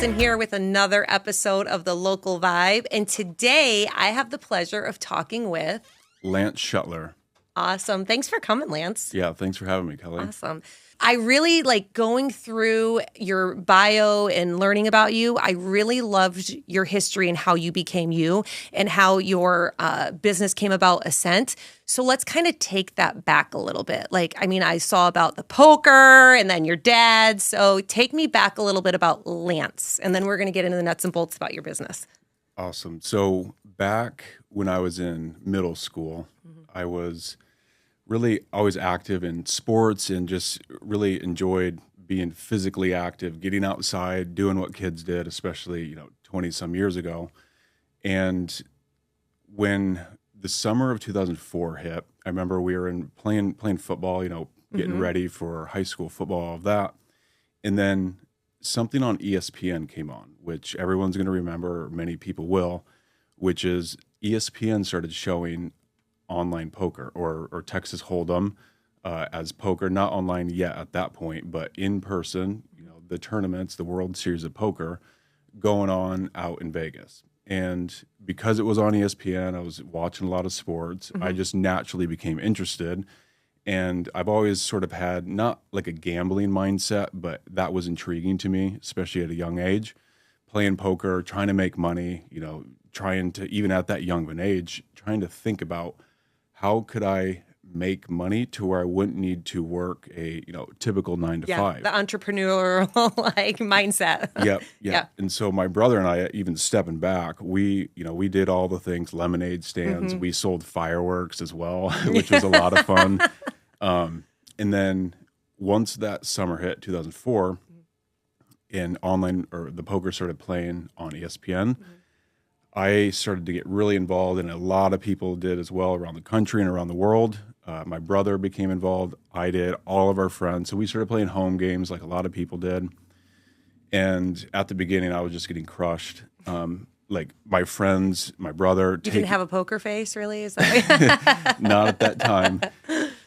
Davison here with another episode of The Local Vibe. And today I have the pleasure of talking with Lance Schuttler. Awesome. Thanks for coming, Lance. Yeah, thanks for having me, Kelly. Awesome. I really like going through your bio and learning about you. I really loved your history and how you became you and how your business came about, Ascent. So let's kind of take that back a little bit. I saw about the poker and then your dad. So take me back a little bit about Lance, and then we're going to get into the nuts and bolts about your business. Awesome. So back when I was in middle school, I was really always active in sports and just really enjoyed being physically active, getting outside, doing what kids did, especially, 20 some years ago. And when the summer of 2004 hit, I remember we were playing football, getting ready for high school football, all of that. And then something on ESPN came on, which everyone's going to remember, or many people will, which is ESPN started showing online poker or Texas Hold'em as poker, not online yet at that point, but in person, the tournaments, the World Series of Poker going on out in Vegas. And because it was on ESPN, I was watching a lot of sports. I just naturally became interested. And I've always sort of had not like a gambling mindset, but that was intriguing to me, especially at a young age. Playing poker, trying to make money, trying to, even at that young of an age, trying to think about how could I make money to where I wouldn't need to work a, typical 9 to 5. The entrepreneurial mindset. Yep. Yeah. And so my brother and I, even stepping back, we did all the things, lemonade stands. We sold fireworks as well, which was a lot of fun. And then once that summer hit, 2004, and online or the poker started playing on ESPN, I started to get really involved, and a lot of people did as well around the country and around the world. My brother became involved. I did. All of our friends. So we started playing home games like a lot of people did. And at the beginning, I was just getting crushed. Like my friends, my brother. You didn't have a poker face, really? Is that Not at that time.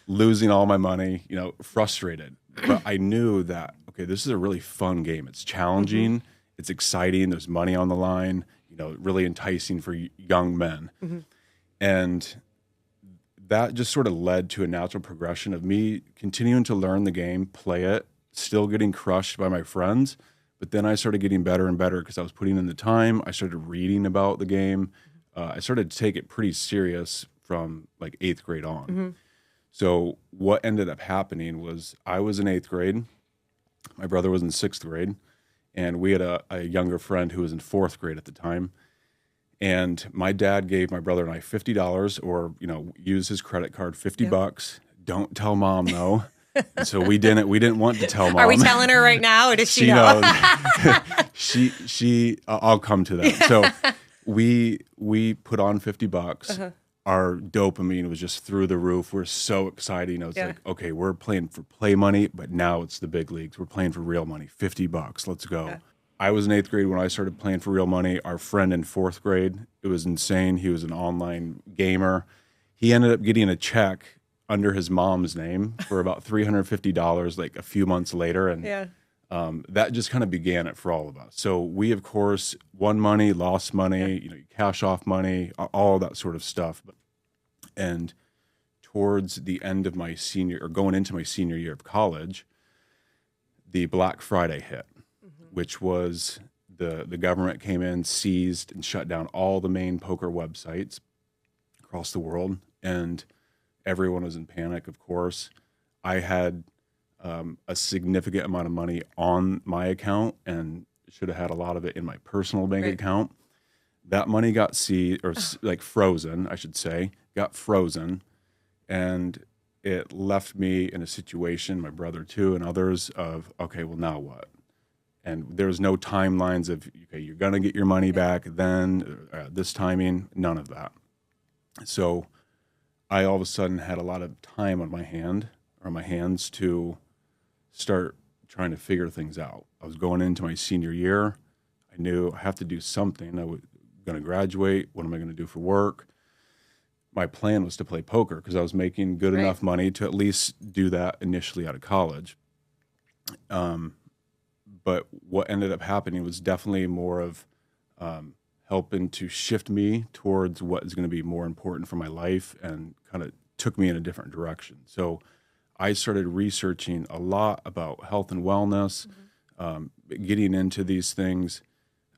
Losing all my money, frustrated. But I knew that, okay, this is a really fun game. It's challenging. It's exciting. There's money on the line. Really enticing for young men. And that just sort of led to a natural progression of me continuing to learn the game, play it, still getting crushed by my friends. But then I started getting better and better because I was putting in the time. I started reading about the game. I started to take it pretty serious from like 8th grade on. So what ended up happening was I was in 8th grade. My brother was in 6th grade. And we had a younger friend who was in 4th grade at the time. And my dad gave my brother and I $50 or, use his credit card, $50. Don't tell mom, though. And so we didn't want to tell mom. Are we telling her right now, or does she know? Knows. I'll come to that. So we put on $50. Our dopamine was just through the roof. We're so excited. It's like, okay, we're playing for play money, but now it's the big leagues. We're playing for real money, $50. Let's go. Yeah. I was in 8th grade when I started playing for real money. Our friend in 4th grade, it was insane. He was an online gamer. He ended up getting a check under his mom's name for about $350 like a few months later. And that just kind of began it for all of us. So we, of course, won money, lost money, you cash off money, all that sort of stuff. And towards the end of my going into my senior year of college, the Black Friday hit, which was the government came in, seized and shut down all the main poker websites across the world. And everyone was in panic, of course. I had a significant amount of money on my account and should have had a lot of it in my personal bank account. That money got seized, or like frozen, I should say, got frozen. And it left me in a situation, my brother too, and others of, okay, well, now what? And there's no timelines of, okay, you're going to get your money back then, this timing, none of that. So I all of a sudden had a lot of time on my hands to start trying to figure things out. I was going into my senior year. I knew I have to do something. I was going to graduate. What am I going to do for work? My plan was to play poker because I was making good enough money to at least do that initially out of college. But what ended up happening was definitely more of helping to shift me towards what is going to be more important for my life, and kind of took me in a different direction. So I started researching a lot about health and wellness, getting into these things,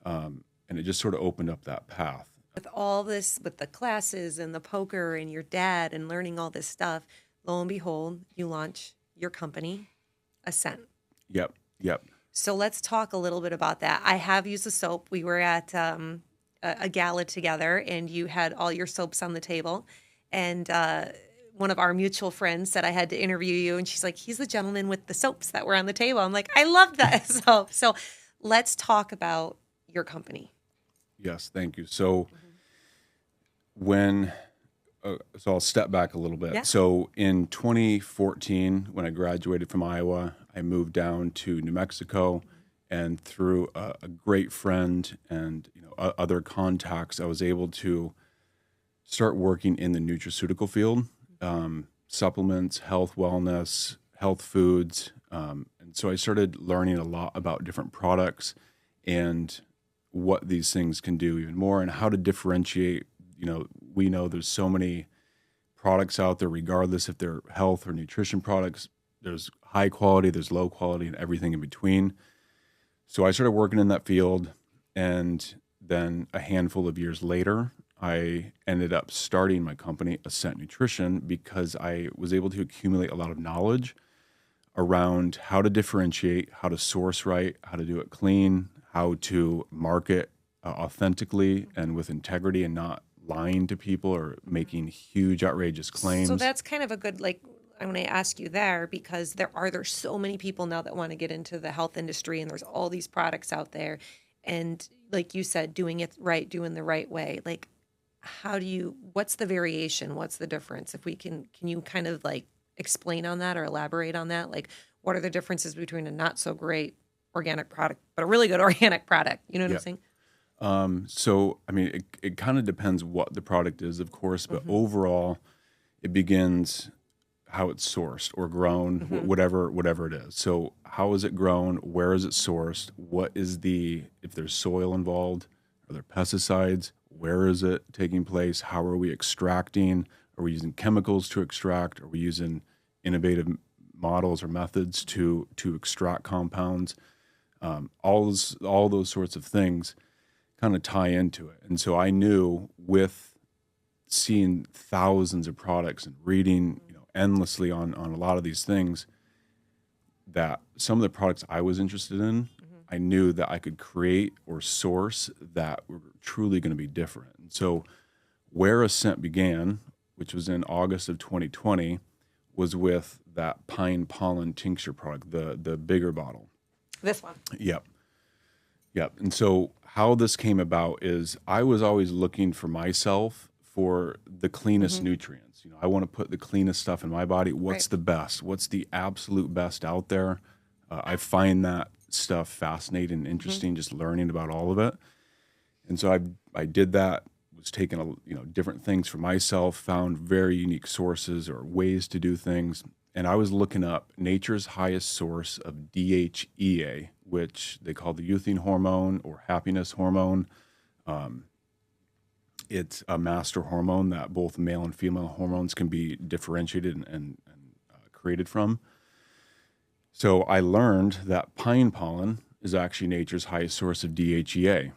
and it just sort of opened up that path. With all this, with the classes and the poker and your dad and learning all this stuff, lo and behold, you launch your company, Ascent. Yep, yep. So let's talk a little bit about that. I have used the soap. We were at a gala together, and you had all your soaps on the table. And one of our mutual friends said I had to interview you, and she's like, he's the gentleman with the soaps that were on the table. I'm like, I love that soap. So let's talk about your company. Yes, thank you. So when, so I'll step back a little bit. Yeah. So in 2014, when I graduated from Iowa, I moved down to New Mexico, and through a great friend and other contacts, I was able to start working in the nutraceutical field, supplements, health, wellness, health foods. And so I started learning a lot about different products and what these things can do even more, and how to differentiate. We know there's so many products out there, regardless if they're health or nutrition products. There's high quality, there's low quality, and everything in between. So I started working in that field, and then a handful of years later, I ended up starting my company, Ascent Nutrition, because I was able to accumulate a lot of knowledge around how to differentiate, how to source right, how to do it clean, how to market authentically and with integrity, and not lying to people or making huge, outrageous claims. So that's kind of a good, I want to ask you there, because there's so many people now that want to get into the health industry, and there's all these products out there. And like you said, doing it right, doing the right way. Like, what's the variation? What's the difference? If can you kind of explain on that or elaborate on that? Like, what are the differences between a not so great organic product, but a really good organic product? You know what I'm saying? So, I mean, it kind of depends what the product is, of course, but overall, it begins how it's sourced or grown, whatever it is. So how is it grown? Where is it sourced? If there's soil involved, are there pesticides? Where is it taking place? How are we extracting? Are we using chemicals to extract? Are we using innovative models or methods to extract compounds? All those sorts of things kind of tie into it. And so I knew, with seeing thousands of products and reading endlessly on a lot of these things, that some of the products I was interested in, I knew that I could create or source that were truly going to be different. And so where Ascent began, which was in August of 2020, was with that pine pollen tincture product, the bigger bottle. This one. Yep. And so how this came about is I was always looking for myself for the cleanest nutrients. I want to put the cleanest stuff in my body. What's the best? What's the absolute best out there? I find that stuff fascinating and interesting, just learning about all of it. And so I did that, was taking different things for myself, found very unique sources or ways to do things. And I was looking up nature's highest source of DHEA, which they call the youthing hormone or happiness hormone. It's a master hormone that both male and female hormones can be differentiated and created from. So I learned that pine pollen is actually nature's highest source of DHEA.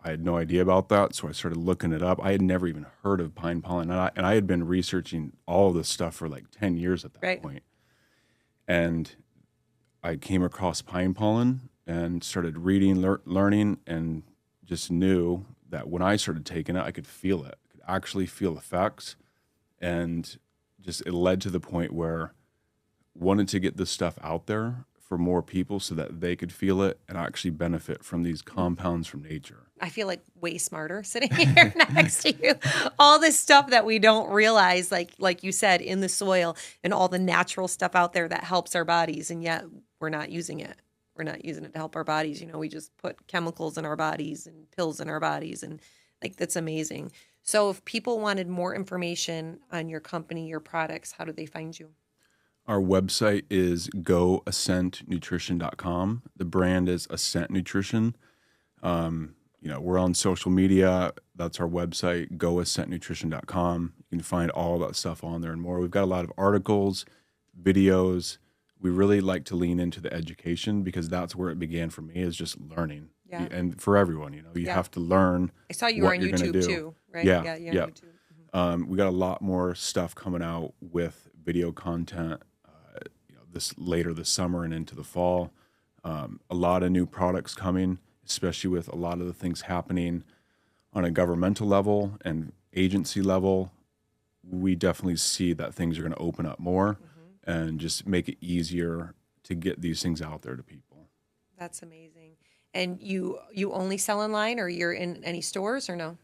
I had no idea about that, so I started looking it up. I had never even heard of pine pollen, and I had been researching all of this stuff for like 10 years at that point. And I came across pine pollen and started reading, learning, and just knew that when I started taking it, I could feel it. I could actually feel effects, and just it led to the point where I wanted to get this stuff out there for more people so that they could feel it and actually benefit from these compounds from nature. I feel like way smarter sitting here next to you. All this stuff that we don't realize, like you said, in the soil and all the natural stuff out there that helps our bodies, and yet we're not using it. We're not using it to help our bodies. We just put chemicals in our bodies and pills in our bodies, and that's amazing. So if people wanted more information on your company, your products, how do they find you? Our website is goascentnutrition.com. The brand is Ascent Nutrition. We're on social media. That's our website, goascentnutrition.com. You can find all that stuff on there and more. We've got a lot of articles, videos. We really like to lean into the education because that's where it began for me, is just learning. Yeah. And for everyone, you have to learn. I saw you were on YouTube too, right? Yeah. You're on YouTube. We got a lot more stuff coming out with video content this summer and into the fall. A lot of new products coming, especially with a lot of the things happening on a governmental level and agency level. We definitely see that things are going to open up more and just make it easier to get these things out there to people. That's amazing. And you only sell online, or you're in any stores, or no?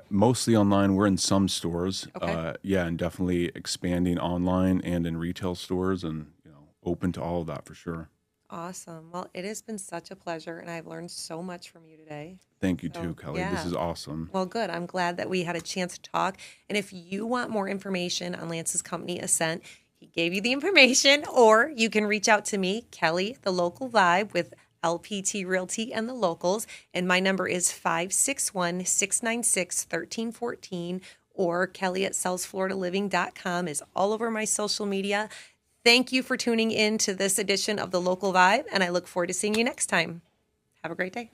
Mostly online. We're in some stores. Okay. And definitely expanding online and in retail stores, and open to all of that for sure. Awesome. Well, it has been such a pleasure, and I've learned so much from you today. Thank you too, Kelly. Yeah. This is awesome. Well, good. I'm glad that we had a chance to talk. And if you want more information on Lance's company, Ascent, he gave you the information, or you can reach out to me, Kelly, the Local Vibe, with LPT Realty and the Locals. And my number is 561-696-1314, or Kelly@sellsfloridaliving.com is all over my social media. Thank you for tuning in to this edition of the Local Vibe, and I look forward to seeing you next time. Have a great day.